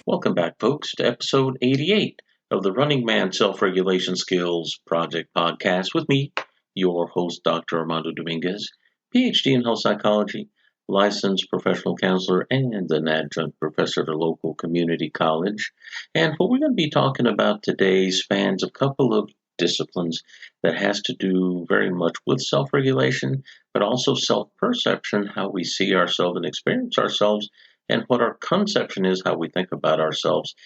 Welcome back, folks, to episode 88 of the Running Man Self Regulation Skills Project podcast with me, your host, Dr. Armando Dominguez, PhD in health psychology, licensed professional counselor, and an adjunct professor at a local community college. And what we're going to be talking about today spans a couple of disciplines that has to do very much with self-regulation, but also self-perception, how we see ourselves and experience ourselves and what our conception is, how we think about ourselves.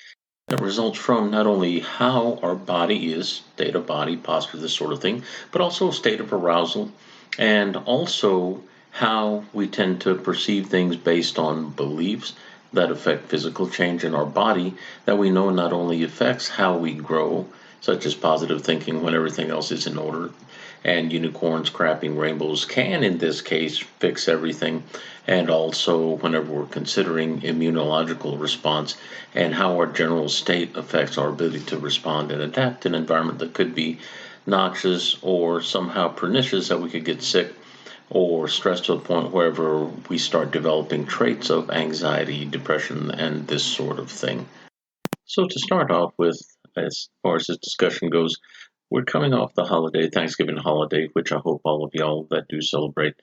That results from not only how our body is, state of body, posture, this sort of thing, but also state of arousal, and also how we tend to perceive things based on beliefs that affect physical change in our body that we know not only affects how we grow, such as positive thinking when everything else is in order, and unicorns crapping rainbows can, in this case, fix everything. And also, whenever we're considering immunological response and how our general state affects our ability to respond and adapt to an environment that could be noxious or somehow pernicious, that we could get sick or stressed to a point wherever we start developing traits of anxiety, depression, and this sort of thing. So, to start off with, as far as this discussion goes, we're coming off the holiday, Thanksgiving holiday, which I hope all of y'all that do celebrate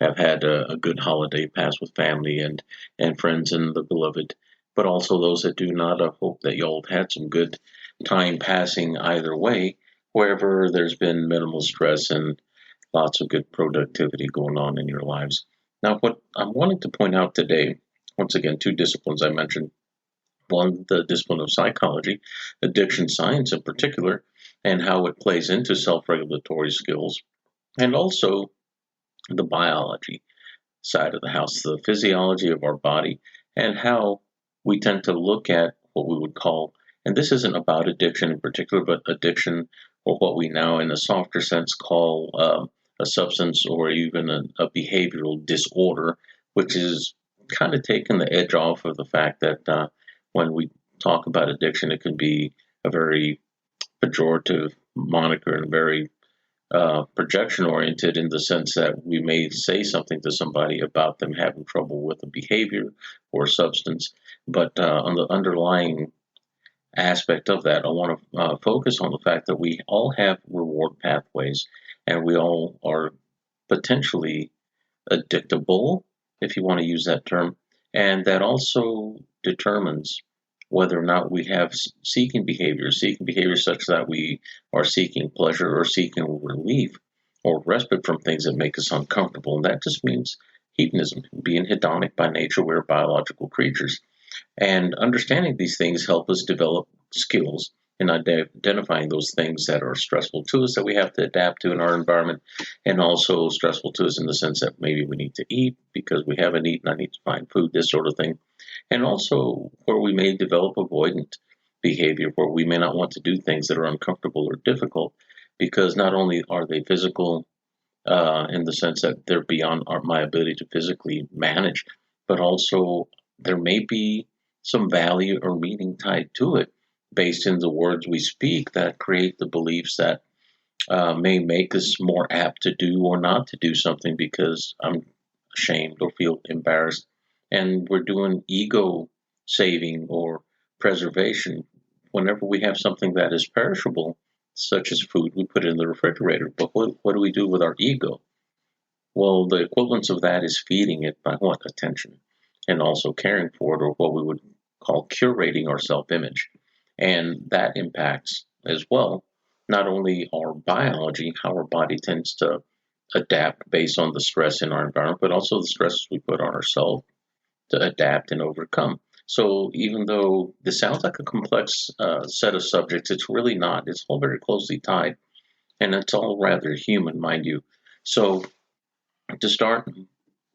have had a good holiday pass with family and friends and the beloved. But also those that do not, I hope that y'all have had some good time passing either way, wherever there's been minimal stress and lots of good productivity going on in your lives. Now, what I'm wanting to point out today, once again, two disciplines I mentioned. One, the discipline of psychology, addiction science in particular, and how it plays into self-regulatory skills, and also the biology side of the house, the physiology of our body, and how we tend to look at what we would call, and this isn't about addiction in particular, but addiction, or what we now in a softer sense call a substance or even a behavioral disorder, which is kind of taking the edge off of the fact that when we talk about addiction, it can be a very pejorative moniker and very projection oriented in the sense that we may say something to somebody about them having trouble with a behavior or substance. But on the underlying aspect of that, I want to focus on the fact that we all have reward pathways and we all are potentially addictable, if you want to use that term, and that also determines whether or not we have seeking behaviors such that we are seeking pleasure or seeking relief or respite from things that make us uncomfortable. And that just means hedonism, being hedonic by nature. We're biological creatures. And understanding these things help us develop skills in identifying those things that are stressful to us that we have to adapt to in our environment, and also stressful to us in the sense that maybe we need to eat because we haven't eaten, I need to find food, this sort of thing. And also where we may develop avoidant behavior, where we may not want to do things that are uncomfortable or difficult, because not only are they physical in the sense that they're beyond my ability to physically manage, but also there may be some value or meaning tied to it based in the words we speak that create the beliefs that may make us more apt to do or not to do something because I'm ashamed or feel embarrassed. And we're doing ego saving or preservation. Whenever we have something that is perishable, such as food, we put it in the refrigerator. But what do we do with our ego? Well, the equivalence of that is feeding it by what? Attention. And also caring for it, or what we would call curating our self-image. And that impacts as well, not only our biology, how our body tends to adapt based on the stress in our environment, but also the stresses we put on ourselves to adapt and overcome. So even though this sounds like a complex set of subjects, it's really not. It's all very closely tied, and it's all rather human, mind you. So to start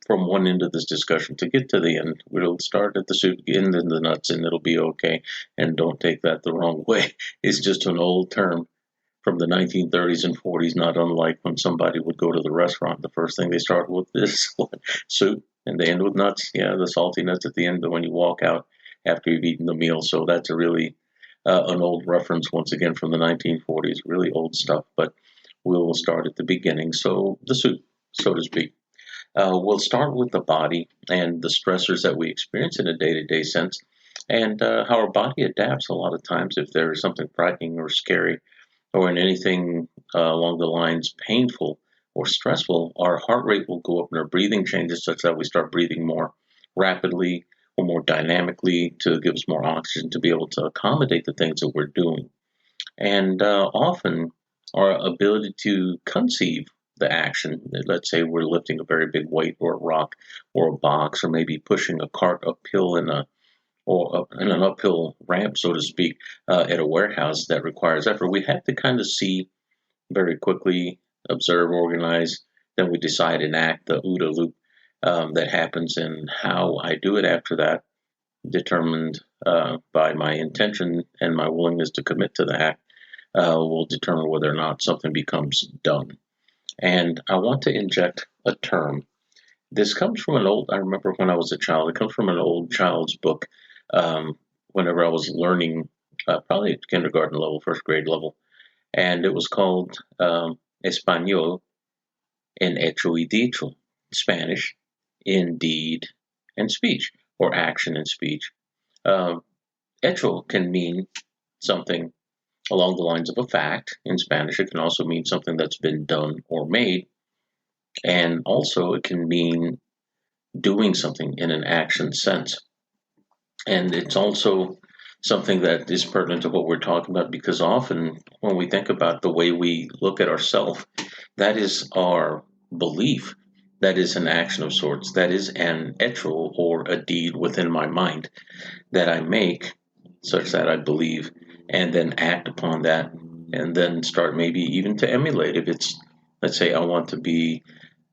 from one end of this discussion to get to the end, we'll start at the soup, end in the nuts, and it'll be okay. And don't take that the wrong way. It's just an old term from the 1930s and 40s, not unlike when somebody would go to the restaurant. The first thing they start with is soup, and they end with nuts. Yeah, the salty nuts at the end when you walk out after you've eaten the meal. So that's a really an old reference, once again, from the 1940s, really old stuff. But we'll start at the beginning. So the soup, so to speak. We'll start with the body and the stressors that we experience in a day-to-day sense. and how our body adapts a lot of times if there is something frightening or scary or in anything along the lines painful or stressful, our heart rate will go up and our breathing changes such that we start breathing more rapidly or more dynamically to give us more oxygen to be able to accommodate the things that we're doing. And often our ability to conceive the action, let's say we're lifting a very big weight or a rock or a box or maybe pushing a cart uphill in an uphill ramp, so to speak, at a warehouse that requires effort, we have to kind of see very quickly, observe, organize, then we decide and act the OODA loop that happens and how I do it after that, determined by my intention and my willingness to commit to the act, will determine whether or not something becomes done. And I want to inject a term. This comes from I remember when I was a child, it comes from an old child's book whenever I was learning, probably at kindergarten level, first grade level. And it was called Español en hecho y dicho, Spanish in deed and speech, or action and speech. Hecho can mean something along the lines of a fact. In Spanish, it can also mean something that's been done or made. And also, it can mean doing something in an action sense. And it's also something that is pertinent to what we're talking about because often when we think about the way we look at ourselves, that is our belief. That is an action of sorts. That is an hecho or a deed within my mind that I make such that I believe and then act upon that and then start maybe even to emulate. If it's, let's say, I want to be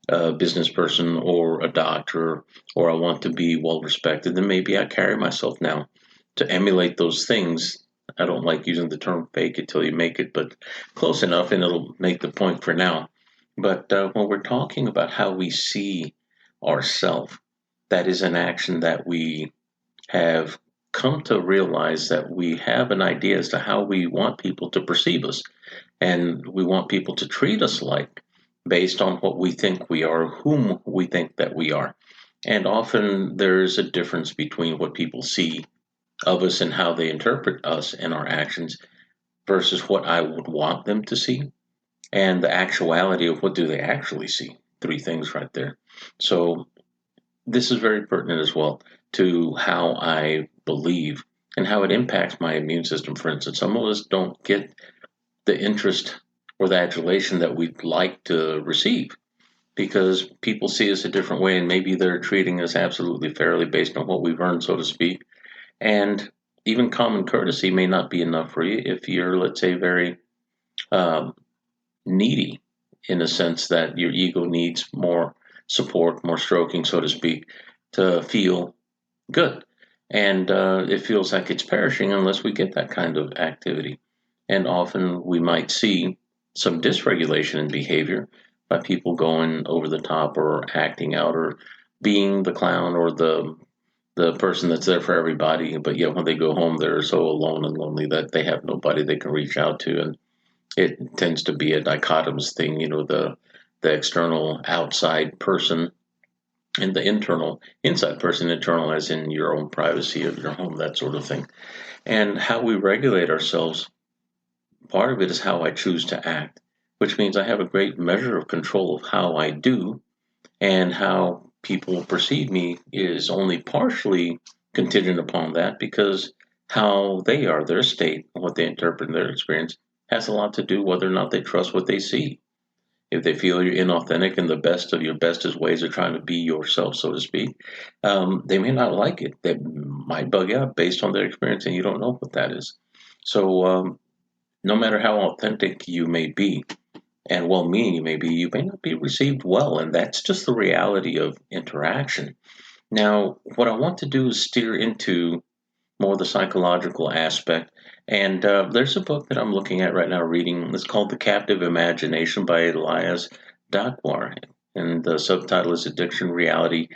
a business person or a doctor, or I want to be well respected, then maybe I carry myself now to emulate those things. I don't like using the term fake it till you make it, but close enough and it'll make the point for now. But when we're talking about how we see ourselves, that is an action that we have come to realize that we have an idea as to how we want people to perceive us. And we want people to treat us like based on what we think we are, whom we think that we are. And often there's a difference between what people see of us and how they interpret us and our actions versus what I would want them to see and the actuality of what do they actually see. Three things right there. So this is very pertinent as well to how I believe and how it impacts my immune system. For instance, some of us don't get the interest or the adulation that we'd like to receive because people see us a different way and maybe they're treating us absolutely fairly based on what we've earned, so to speak. And even common courtesy may not be enough for you if you're, let's say, very needy in a sense that your ego needs more support, more stroking, so to speak, to feel good. And it feels like it's perishing unless we get that kind of activity. And often we might see some dysregulation in behavior by people going over the top or acting out or being the clown or the person that's there for everybody, but yet when they go home they're so alone and lonely that they have nobody they can reach out to. And it tends to be a dichotomous thing, the external outside person and the internal inside person, internal as in your own privacy of your home, that sort of thing. And how we regulate ourselves, part of it is how I choose to act, which means I have a great measure of control of how I do, and how people perceive me is only partially contingent upon that because how they are, their state, what they interpret in their experience, has a lot to do whether or not they trust what they see. If they feel you're inauthentic and the best of your bestest ways of trying to be yourself, so to speak, they may not like it. They might bug out based on their experience, and you don't know what that is. So no matter how authentic you may be and well-meaning you may not be received well, and that's just the reality of interaction. Now, what I want to do is steer into more the psychological aspect. And there's a book that I'm looking at right now, reading. It's called The Captive Imagination by Elias Dakwar. And the subtitle is Addiction, Reality,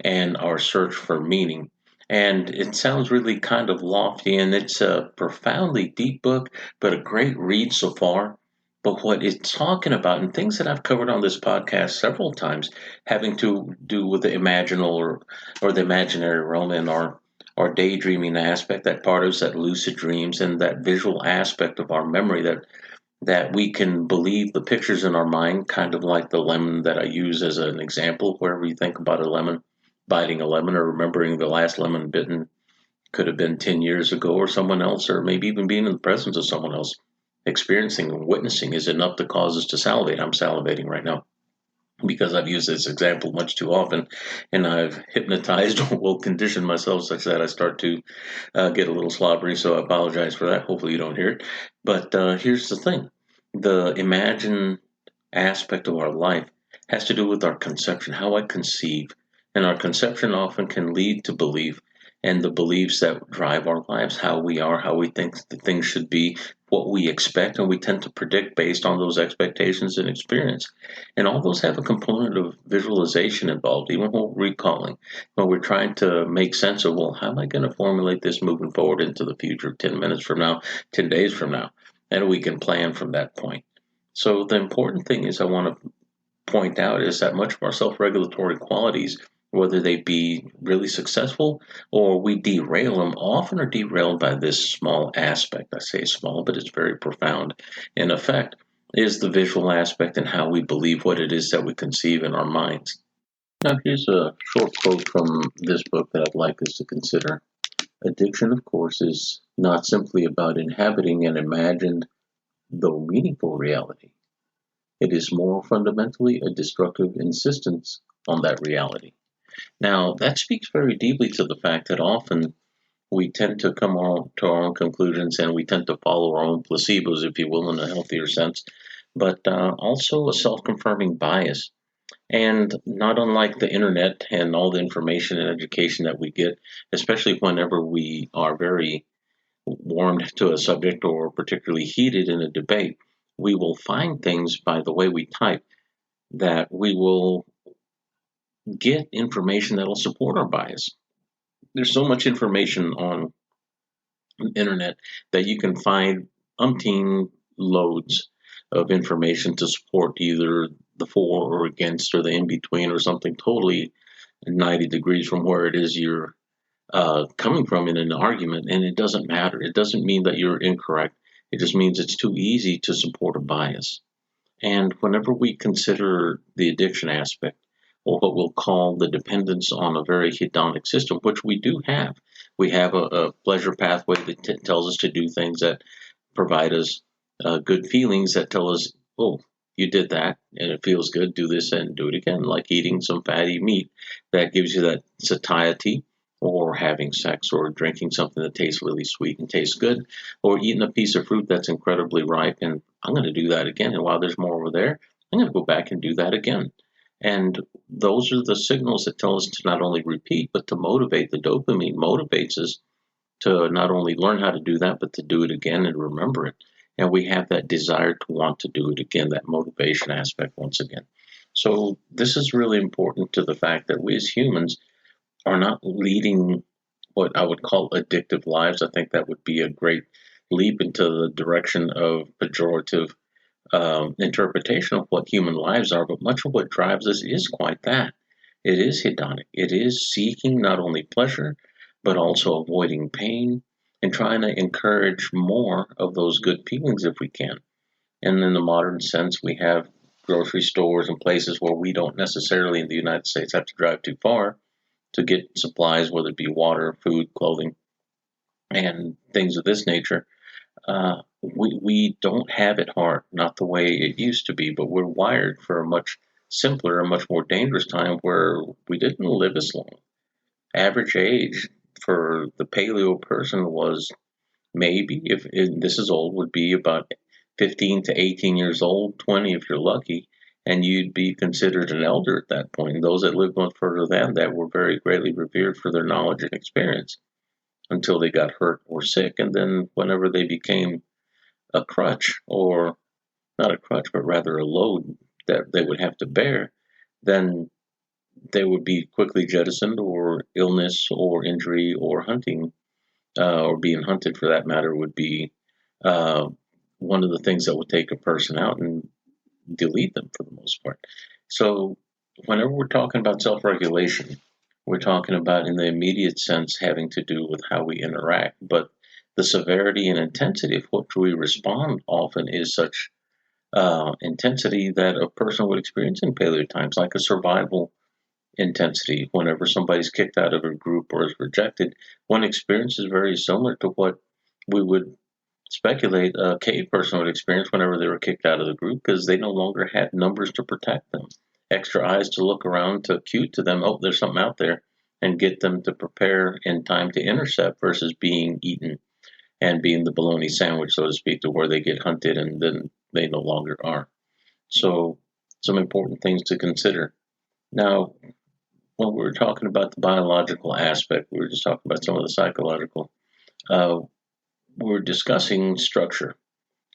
and Our Search for Meaning. And it sounds really kind of lofty, and it's a profoundly deep book, but a great read so far. But what it's talking about, and things that I've covered on this podcast several times, having to do with the imaginal or the imaginary realm and our our daydreaming aspect, that part of us that lucid dreams, and that visual aspect of our memory that we can believe the pictures in our mind, kind of like the lemon that I use as an example. Wherever you think about a lemon, biting a lemon or remembering the last lemon bitten could have been 10 years ago or someone else, or maybe even being in the presence of someone else, experiencing and witnessing is enough to cause us to salivate. I'm salivating right now because I've used this example much too often, and I've hypnotized or will condition myself such that I start to get a little slobbery. So I apologize for that. Hopefully you don't hear it. But here's the thing: the imagined aspect of our life has to do with our conception, how I conceive, and our conception often can lead to belief. And the beliefs that drive our lives, how we are, how we think the things should be, what we expect, and we tend to predict based on those expectations and experience. And all those have a component of visualization involved, even when we're recalling, when we're trying to make sense of, well, how am I going to formulate this moving forward into the future, 10 minutes from now, 10 days from now? And we can plan from that point. So the important thing is I want to point out is that much of our self-regulatory qualities, whether they be really successful or we derail them, often are derailed by this small aspect. I say small, but it's very profound. In effect, is the visual aspect and how we believe what it is that we conceive in our minds. Now, here's a short quote from this book that I'd like us to consider. Addiction, of course, is not simply about inhabiting an imagined, though meaningful reality. It is more fundamentally a destructive insistence on that reality. Now, that speaks very deeply to the fact that often we tend to come to our own conclusions and we tend to follow our own placebos, if you will, in a healthier sense, but also a self confirming bias. And not unlike the internet and all the information and education that we get, especially whenever we are very warmed to a subject or particularly heated in a debate, we will find things by the way we type that we will get information that will support our bias. There's so much information on the internet that you can find umpteen loads of information to support either the for or against or the in between or something totally 90 degrees from where it is you're coming from in an argument, and it doesn't matter. It doesn't mean that you're incorrect. It just means it's too easy to support a bias. And whenever we consider the addiction aspect, or what we'll call the dependence on a very hedonic system, which we do have, we have a pleasure pathway that tells us to do things that provide us good feelings that tell us, oh, you did that and it feels good, do this and do it again, like eating some fatty meat that gives you that satiety, or having sex, or drinking something that tastes really sweet and tastes good, or eating a piece of fruit that's incredibly ripe. And I'm going to do that again. And while there's more over there, I'm going to go back and do that again. And those are the signals that tell us to not only repeat, but to motivate. The dopamine motivates us to not only learn how to do that, but to do it again and remember it. And we have that desire to want to do it again, that motivation aspect once again. So this is really important to the fact that we as humans are not leading what I would call addictive lives. I think that would be a great leap into the direction of pejorative interpretation of what human lives are. But much of what drives us is quite that. It is hedonic. It is seeking not only pleasure, but also avoiding pain and trying to encourage more of those good feelings if we can. And in the modern sense, we have grocery stores and places where we don't necessarily in the United States have to drive too far to get supplies, whether it be water, food, clothing, and things of this nature. We don't have it hard, not the way it used to be, but we're wired for a much simpler, a much more dangerous time where we didn't live as long. Average age for the paleo person was maybe, if this is old, would be about 15 to 18 years old, 20 if you're lucky, and you'd be considered an elder at that point. And those that lived much further than that were very greatly revered for their knowledge and experience until they got hurt or sick. And then whenever they became a crutch, or not a crutch, but rather a load that they would have to bear, then they would be quickly jettisoned, or illness or injury or hunting, or being hunted for that matter, would be one of the things that would take a person out and delete them for the most part. So whenever we're talking about self-regulation, we're talking about in the immediate sense having to do with how we interact, but the severity and intensity of what we respond often is such intensity that a person would experience in paleo times, like a survival intensity. Whenever somebody's kicked out of a group or is rejected, one experience is very similar to what we would speculate a cave person would experience whenever they were kicked out of the group, because they no longer had numbers to protect them, extra eyes to look around to cue to them, oh, there's something out there, and get them to prepare in time to intercept versus being eaten and being the bologna sandwich, so to speak, to where they get hunted and then they no longer are. So, some important things to consider. Now, when we were talking about the biological aspect, we were just talking about some of the psychological. Uh, we're discussing structure.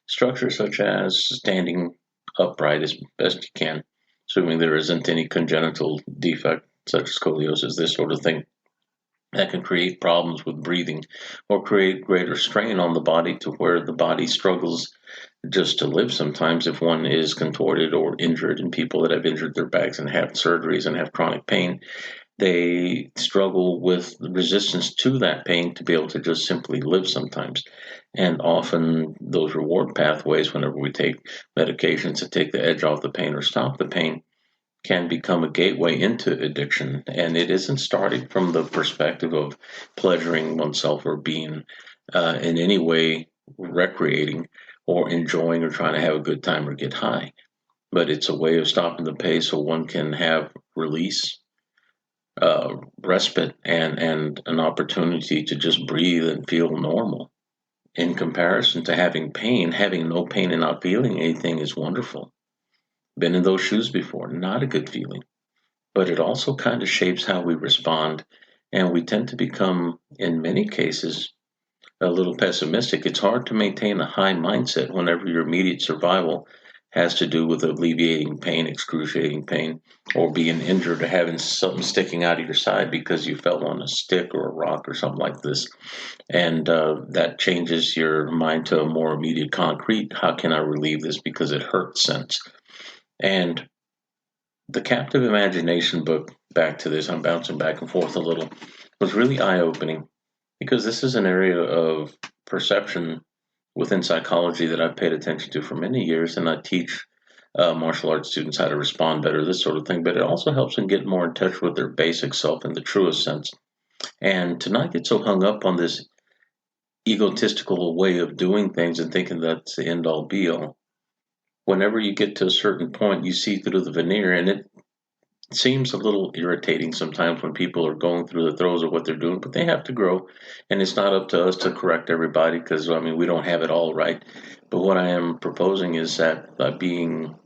Structure such as standing upright as best you can, assuming there isn't any congenital defect such as scoliosis, this sort of thing, that can create problems with breathing or create greater strain on the body to where the body struggles just to live sometimes if one is contorted or injured. And people that have injured their backs and have surgeries and have chronic pain, they struggle with the resistance to that pain to be able to just simply live sometimes. And often those reward pathways, whenever we take medications to take the edge off the pain or stop the pain, can become a gateway into addiction. And it isn't starting from the perspective of pleasuring oneself or being in any way recreating or enjoying or trying to have a good time or get high. But it's a way of stopping the pain so one can have release, respite, and an opportunity to just breathe and feel normal. In comparison to having pain, having no pain and not feeling anything is wonderful. Been in those shoes before, not a good feeling. But it also kind of shapes how we respond, and we tend to become, in many cases, a little pessimistic. It's hard to maintain a high mindset whenever your immediate survival has to do with alleviating pain, excruciating pain, or being injured or having something sticking out of your side because you fell on a stick or a rock or something like this. And that changes your mind to a more immediate, concrete, how can I relieve this because it hurts sense. And the Captive Imagination book, back to this, I'm bouncing back and forth a little, was really eye opening because this is an area of perception within psychology that I've paid attention to for many years, and I teach martial arts students how to respond better, this sort of thing. But it also helps them get more in touch with their basic self in the truest sense, and to not get so hung up on this egotistical way of doing things and thinking that's the end all be all. Whenever you get to a certain point, you see through the veneer, and it seems a little irritating sometimes when people are going through the throes of what they're doing, but they have to grow, and it's not up to us to correct everybody because I mean we don't have it all right. But what I am proposing is that by being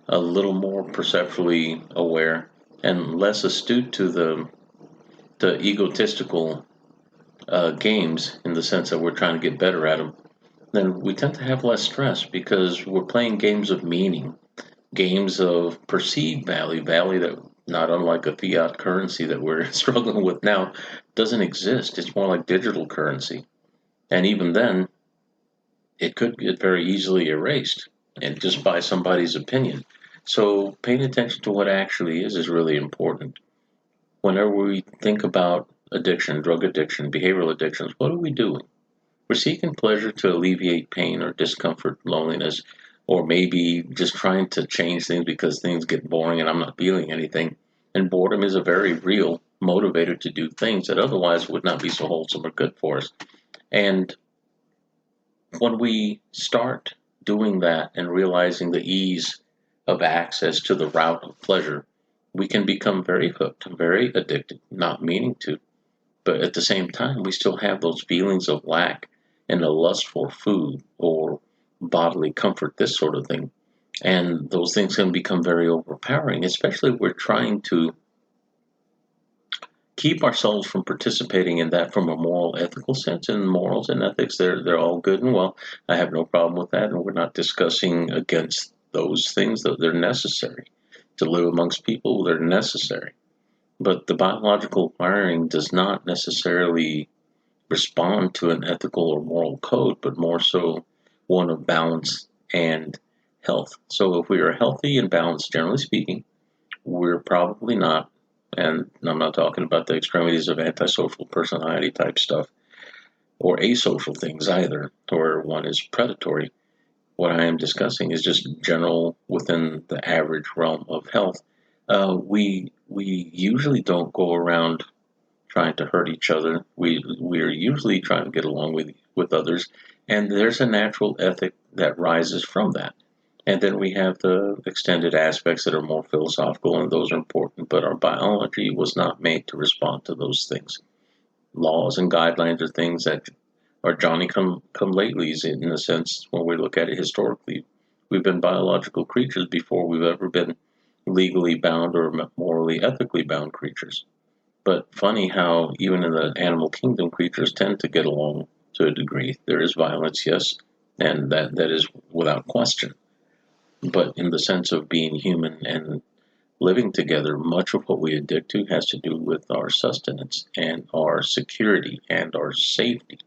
a little more perceptually aware and less astute to the egotistical games in the sense that we're trying to get better at them, then we tend to have less stress because we're playing games of meaning, games of perceived value that, not unlike a fiat currency that we're struggling with now, doesn't exist. It's more like digital currency. And even then, it could get very easily erased and just by somebody's opinion. So paying attention to what actually is really important. Whenever we think about addiction, drug addiction, behavioral addictions, what are we doing? We're seeking pleasure to alleviate pain or discomfort, loneliness, or maybe just trying to change things because things get boring and I'm not feeling anything. And boredom is a very real motivator to do things that otherwise would not be so wholesome or good for us. And when we start doing that and realizing the ease of access to the route of pleasure, we can become very hooked, very addicted, not meaning to. But at the same time, we still have those feelings of lack and a lust for food or bodily comfort, this sort of thing. And those things can become very overpowering, especially if we're trying to keep ourselves from participating in that from a moral, ethical sense. And morals and ethics, they're all good and well. I have no problem with that, and we're not discussing against those things, that they're necessary. To live amongst people, they're necessary. But the biological wiring does not necessarily respond to an ethical or moral code, but more so one of balance and health. So if we are healthy and balanced, generally speaking, we're probably not And I'm not talking about the extremities of antisocial personality type stuff or asocial things either, where one is predatory. What I am discussing is just general within the average realm of health. We usually don't go around trying to hurt each other. We are usually trying to get along with others, and there's a natural ethic that rises from that. And then we have the extended aspects that are more philosophical, and those are important. But our biology was not made to respond to those things. Laws and guidelines are things that are Johnny come latelys in a sense when we look at it historically. We've been biological creatures before we've ever been legally bound or morally ethically bound creatures. But funny how even in the animal kingdom, creatures tend to get along to a degree. There is violence, yes, and that is without question. But in the sense of being human and living together, much of what we addict to has to do with our sustenance and our security and our safety.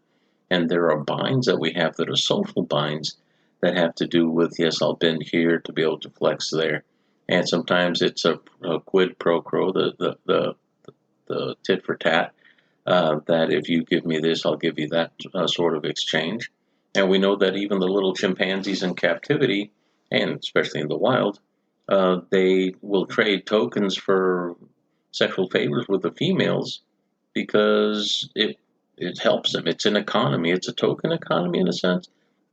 And there are binds that we have that are social binds that have to do with, yes, I'll bend here to be able to flex there. And sometimes it's a quid pro quo, the tit for tat, that if you give me this, I'll give you that sort of exchange. And we know that even the little chimpanzees in captivity, and especially in the wild, they will trade tokens for sexual favors with the females because it helps them. It's an economy. It's a token economy in a sense,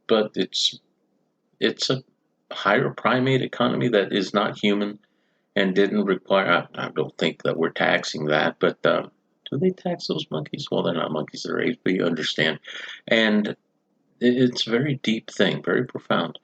but it's a higher primate economy that is not human and didn't require. I don't think that we're taxing that, but do they tax those monkeys? Well, they're not monkeys; they're apes. But you understand, and it's a very deep thing, very profound.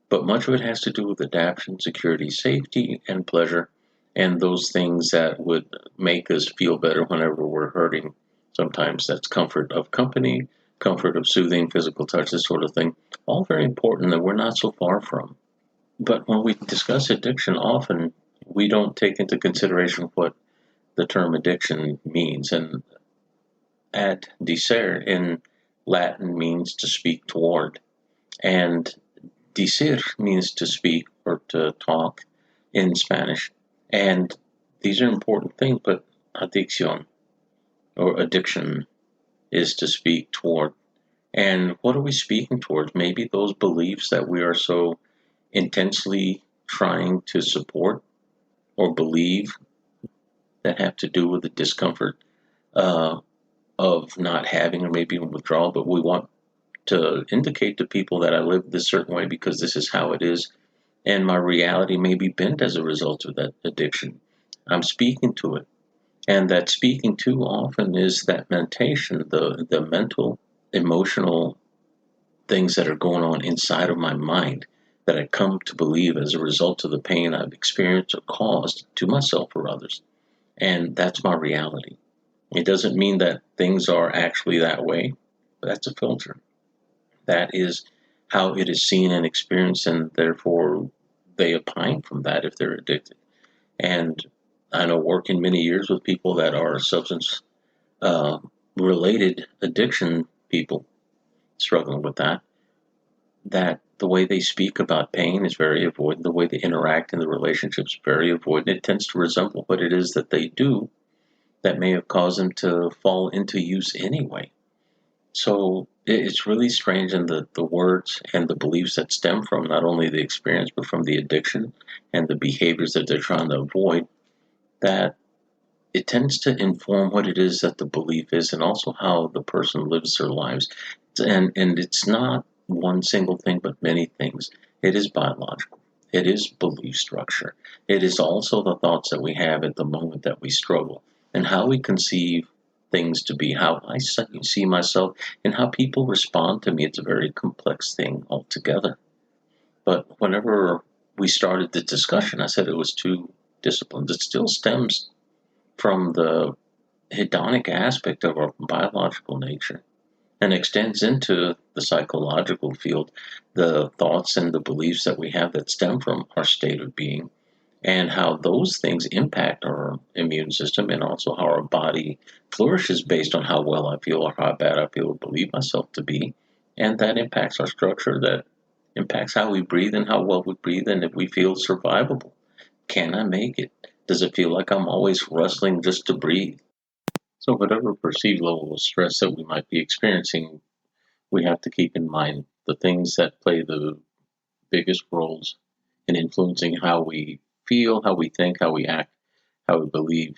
But much of it has to do with adaptation, security, safety, and pleasure, and those things that would make us feel better whenever we're hurting. Sometimes that's comfort of company, comfort of soothing, physical touch, this sort of thing. All very important that we're not so far from. But when we discuss addiction, often we don't take into consideration what the term addiction means. And addicere in Latin means to speak toward. And decir means to speak or to talk in Spanish. And these are important things, but adicción or addiction is to speak toward. And what are we speaking towards? Maybe those beliefs that we are so intensely trying to support or believe that have to do with the discomfort uh, of not having or maybe even withdrawal, but we want to indicate to people that I live this certain way because this is how it is, and my reality may be bent as a result of that addiction. I'm speaking to it, and that speaking to often is that mentation, the mental, emotional things that are going on inside of my mind that I come to believe as a result of the pain I've experienced or caused to myself or others. And that's my reality. It doesn't mean that things are actually that way, but that's a filter. That is how it is seen and experienced, and therefore they opine from that if they're addicted. And I know working many years with people that are substance uh, related addiction people struggling with that the way they speak about pain is very avoidant. The way they interact in the relationships is very avoidant. It tends to resemble what it is that they do that may have caused them to fall into use anyway. So it's really strange in the words and the beliefs that stem from not only the experience, but from the addiction and the behaviors that they're trying to avoid, that it tends to inform what it is that the belief is and also how the person lives their lives. And it's not one single thing, but many things. It is biological. It is belief structure. It is also the thoughts that we have at the moment that we struggle and how we conceive things to be, how I see myself, and how people respond to me. It's a very complex thing altogether. But whenever we started the discussion, I said it was two disciplines. It still stems from the hedonic aspect of our biological nature and extends into the psychological field, the thoughts and the beliefs that we have that stem from our state of being, and how those things impact our immune system and also how our body flourishes based on how well I feel or how bad I feel or believe myself to be. And that impacts our structure, that impacts how we breathe and how well we breathe and if we feel survivable. Can I make it? Does it feel like I'm always wrestling just to breathe? So, whatever perceived level of stress that we might be experiencing, we have to keep in mind the things that play the biggest roles in influencing how we feel, how we think, how we act, how we believe,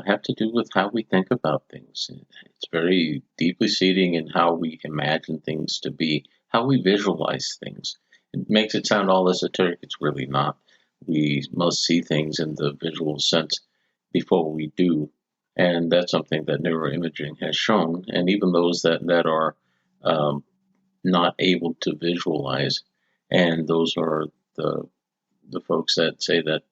have to do with how we think about things. It's very deeply seating in how we imagine things to be, how we visualize things. It makes it sound all esoteric. It's really not. We must see things in the visual sense before we do. And that's something that neuroimaging has shown. And even those that are um, not able to visualize, and those are the folks that say that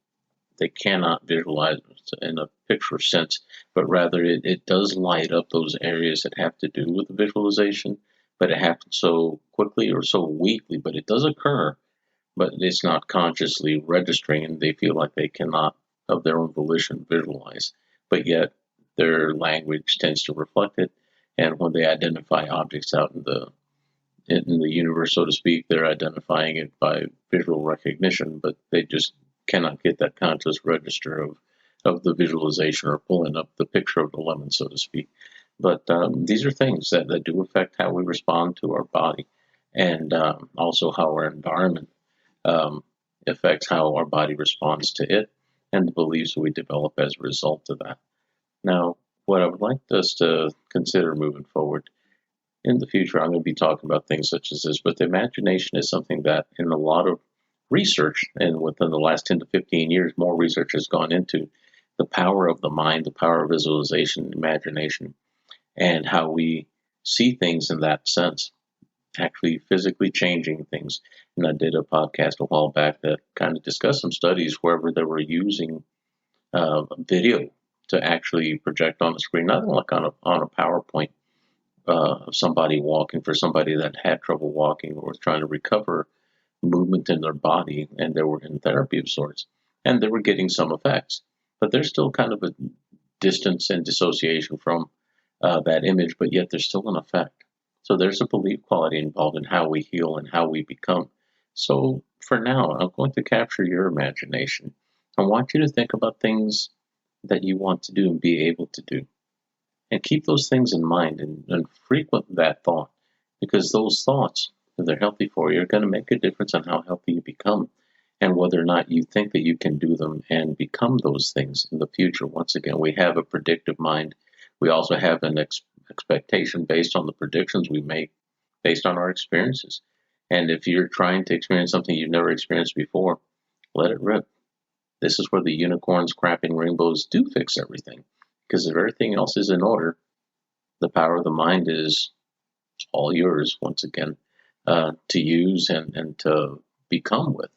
they cannot visualize in a picture sense, but rather it does light up those areas that have to do with the visualization, but it happens so quickly or so weakly, but it does occur, but it's not consciously registering, and they feel like they cannot, of their own volition, visualize. But yet their language tends to reflect it, and when they identify objects out in the universe, so to speak, they're identifying it by visual recognition, but they just cannot get that conscious register of the visualization or pulling up the picture of the lemon, so to speak. But these are things that do affect how we respond to our body, and also how our environment um, affects how our body responds to it, and the beliefs we develop as a result of that. Now, what I would like us to consider moving forward in the future, I'm going to be talking about things such as this, but the imagination is something that in a lot of research, and within the last 10 to 15 years, more research has gone into the power of the mind, the power of visualization, imagination, and how we see things in that sense, actually physically changing things. And I did a podcast a while back that kind of discussed some studies wherever they were using video to actually project on the screen, not like on a PowerPoint of somebody walking, for somebody that had trouble walking or was trying to recover movement in their body, and they were in therapy of sorts, and they were getting some effects, but there's still kind of a distance and dissociation from that image, but yet there's still an effect. So there's a belief quality involved in how we heal and how we become. So for now, I'm going to capture your imagination. I want you to think about things that you want to do and be able to do, and keep those things in mind, and frequent that thought, because those thoughts, if they're healthy for you, are going to make a difference on how healthy you become and whether or not you think that you can do them and become those things in the future. Once again, we have a predictive mind. We also have an expectation based on the predictions we make based on our experiences. And if you're trying to experience something you've never experienced before, let it rip. This is where the unicorns, crapping rainbows do fix everything. Because if everything else is in order, the power of the mind is all yours, once again, to use and to become with.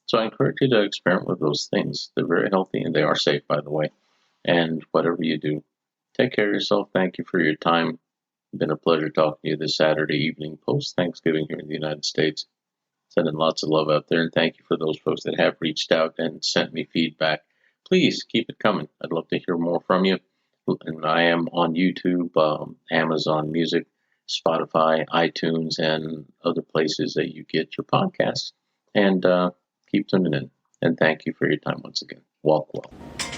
So I encourage you to experiment with those things. They're very healthy and they are safe, by the way. And whatever you do, take care of yourself. Thank you for your time. It's been a pleasure talking to you this Saturday evening, post Thanksgiving here in the United States. Sending lots of love out there, and thank you for those folks that have reached out and sent me feedback. Please keep it coming. I'd love to hear more from you. And I am on YouTube, Amazon Music, Spotify, iTunes, and other places that you get your podcasts. And keep tuning in. And thank you for your time once again. Walk well.